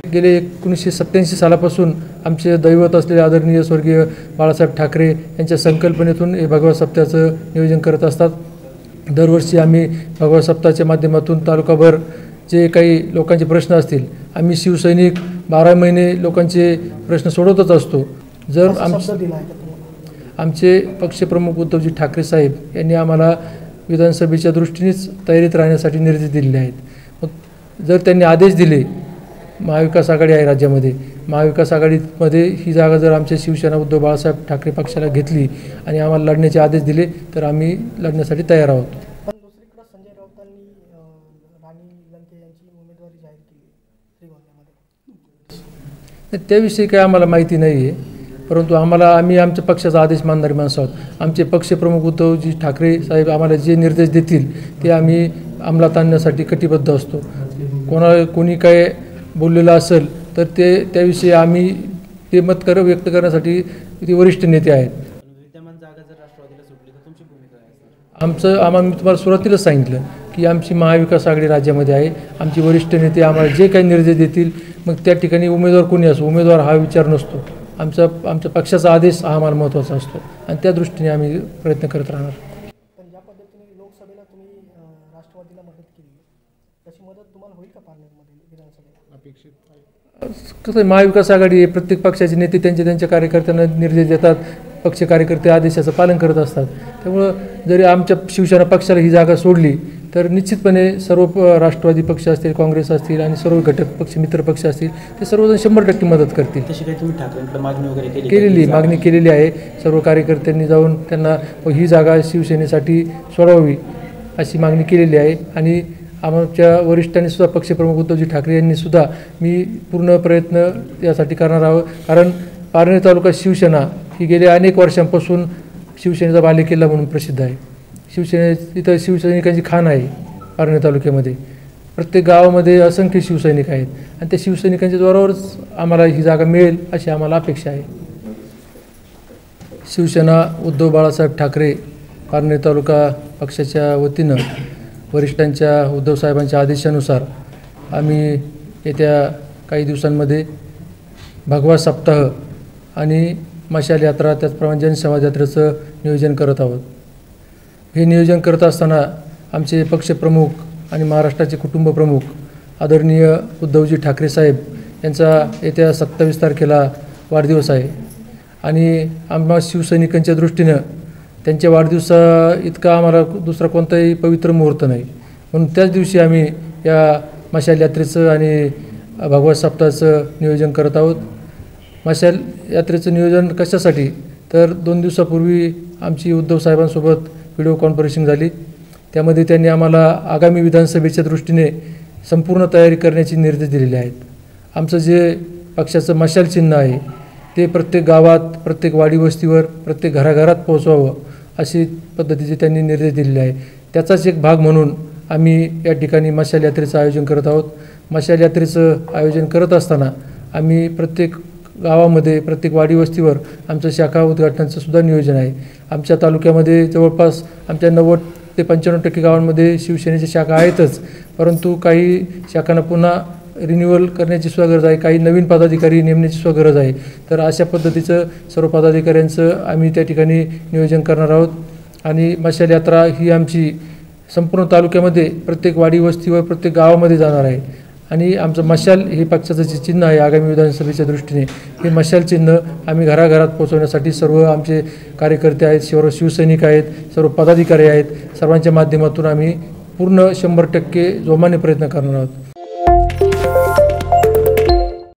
गेले 1987 सालापासून आमचे दैवत असलेले आदरणीय स्वर्गीय बाळासाहेब ठाकरे यांच्या संकल्पनेतून हे भगवा सप्ताहाचं नियोजन करत असतात। दरवर्षी आम्ही भगवा सप्ताहाच्या माध्यमातून तालुकाभर जे काही लोकांचे प्रश्न असतील, आम्ही शिवसैनिक 12 महिने लोकांचे प्रश्न सोडवतच असतो। जर आमचे पक्षप्रमुख उद्धवजी ठाकरे साहेब यांनी आम्हाला विधानसभेच्या दृष्टीनेच तयारीत राहण्यासाठी निर्देश दिलेले आहेत। मग जर त्यांनी आदेश दिले, महाविकास आघाडी आहे राज्यामध्ये, महाविकास आघाडीमध्ये ही जागा जर आमच्या शिवसेना उद्धव बाळासाहेब ठाकरे पक्षाला घेतली आणि आम्हाला लढण्याचे आदेश दिले तर आम्ही लढण्यासाठी तयार आहोत। पण दुसरीकडे संजय राऊतांनी राणी लंके यांची उमेदवारी जाहीर केली श्रीगोंद्यामध्ये, त्याविषयी काय आम्हाला माहिती नाही आहे, परंतु आम्ही आमच्या पक्षाचा आदेश मानणारे माणसं आहोत। आमचे पक्षप्रमुख उद्धवजी ठाकरे साहेब आम्हाला जे निर्देश देतील ते आम्ही अंमलात आणण्यासाठी कटिबद्ध असतो। कोणी काय बोललेलं असेल तर त्याविषयी आम्ही ते मत व्यक्त करण्यासाठी ते वरिष्ठ नेते आहेत। विद्यमान जागा जर राष्ट्रवादीला सुटली तर तुमची भूमिका काय असेल? मी तुम्हाला सुरुवातीलाच सांगितलं की आमची महाविकास आघाडी राज्यामध्ये आहे। आमचे वरिष्ठ नेते आम्हाला जे काही निर्देश देतील, मग त्या ठिकाणी उमेदवार कोणी असो, उमेदवार हा विचार नसतो। आमच्या पक्षाचा आदेश हा आम्हाला महत्त्वाचा असतो आणि त्या दृष्टीने आम्ही प्रयत्न करत राहणार। पण ज्या पद्धतीने लोकसभेला तुम्ही राष्ट्रवादीला मदत केली, तशी मदत तुम्हाला होईल का पारनेरमध्ये विधानसभेला अपेक्षित आहे? कसं महाविकास आघाडी प्रत्येक पक्षाचे नेते त्यांच्या कार्यकर्त्यांना निर्देश देतात, पक्ष कार्यकर्ते आदेशाचं पालन करत असतात। त्यामुळं जरी आमच्या शिवसेना पक्षाला ही जागा सोडली तर निश्चितपणे सर्व राष्ट्रवादी पक्ष असतील, काँग्रेस असतील आणि सर्व घटक पक्ष मित्र पक्ष असतील ते सर्वजण 100% मदत करतील। तशी काही तुम्ही ठाकरेंकडे मागणी वगैरे मागणी केलेली आहे। सर्व कार्यकर्त्यांनी जाऊन त्यांना ही जागा शिवसेनेसाठी सोडवावी अशी मागणी केलेली आहे आणि आमच्या वरिष्ठांनी सुद्धा पक्षप्रमुख उद्धवजी ठाकरे यांनी सुद्धा मी पूर्ण प्रयत्न यासाठी करणार आहोत। कारण पारनेर तालुका शिवसेना ही गेल्या अनेक वर्षांपासून शिवसेनेचा बालेकिल्ला म्हणून प्रसिद्ध आहे। इथं शिवसैनिकांची खाण आहे। पारनेर तालुक्यामध्ये प्रत्येक गावामध्ये असंख्य शिवसैनिक आहेत आणि त्या शिवसैनिकांच्या जोरावरच आम्हाला ही जागा मिळेल अशी आम्हाला अपेक्षा आहे। शिवसेना उद्धव बाळासाहेब ठाकरे पारनेर तालुका पक्षाच्या वतीनं वरिष्ठांच्या उद्धव साहेबांच्या आदेशानुसार आम्ही येत्या काही दिवसांमध्ये भगवा सप्ताह आणि मशाल यात्रा त्याचप्रमाणे जनसंवाद यात्रेचं नियोजन करत आहोत। हे नियोजन करत असताना आमचे पक्षप्रमुख आणि महाराष्ट्राचे कुटुंब प्रमुख आदरणीय उद्धवजी ठाकरे साहेब यांचा येत्या 27 तारखेला वाढदिवस आहे आणि आम्हा शिवसैनिकांच्या दृष्टीनं त्यांच्या वाढदिवसा इतका आम्हाला दुसरा कोणताही पवित्र मुहूर्त नाही, म्हणून त्याच दिवशी आम्ही या मशाल यात्रेचं आणि भगवा सप्ताहाचं नियोजन करत आहोत। मशाल यात्रेचं नियोजन कशासाठी तर 2 दिवसापूर्वी आमची उद्धव साहेबांसोबत व्हिडिओ कॉन्फरन्सिंग झाली। त्यामध्ये त्यांनी आम्हाला आगामी विधानसभेच्या दृष्टीने संपूर्ण तयारी करण्याचे निर्देश दिलेले आहेत। आमचं जे पक्षाचं मशाल चिन्ह आहे ते प्रत्येक गावात, प्रत्येक वाडी वस्तीवर, प्रत्येक घराघरात पोहोचवावं अशी पद्धतीचे त्यांनी निर्देश दिलेले आहे। त्याचाच एक भाग म्हणून आम्ही या ठिकाणी मशाल यात्रेचं आयोजन करत आहोत। मशाल यात्रेचं आयोजन करत असताना आम्ही प्रत्येक गावामध्ये, प्रत्येक वाडी वस्तीवर आमचं शाखा उद्घाटनाचं सुद्धा नियोजन आहे। आमच्या तालुक्यामध्ये जवळपास आमच्या 90 ते 95% गावांमध्ये शिवसेनेच्या शाखा आहेतच, परंतु काही शाखांना पुन्हा रिन्युअल करण्याची सुद्धा गरज आहे, काही नवीन पदाधिकारी नेमण्याची सुद्धा गरज आहे। तर अशा पद्धतीचं सर्व पदाधिकाऱ्यांचं आम्ही त्या ठिकाणी नियोजन करणार आहोत आणि मशाल यात्रा ही आमची संपूर्ण तालुक्यामध्ये प्रत्येक वाडी वस्तीवर, प्रत्येक गावामध्ये जाणार आहे आणि आमचं मशाल हे पक्षाचं जे चिन्ह आहे आगामी विधानसभेच्या दृष्टीने, हे मशाल चिन्ह आम्ही घराघरात पोहोचवण्यासाठी सर्व आमचे कार्यकर्ते आहेत, सर्व शिवसैनिक आहेत, सर्व पदाधिकारी आहेत, सर्वांच्या माध्यमातून आम्ही पूर्ण 100% जोमाने प्रयत्न करणार आहोत।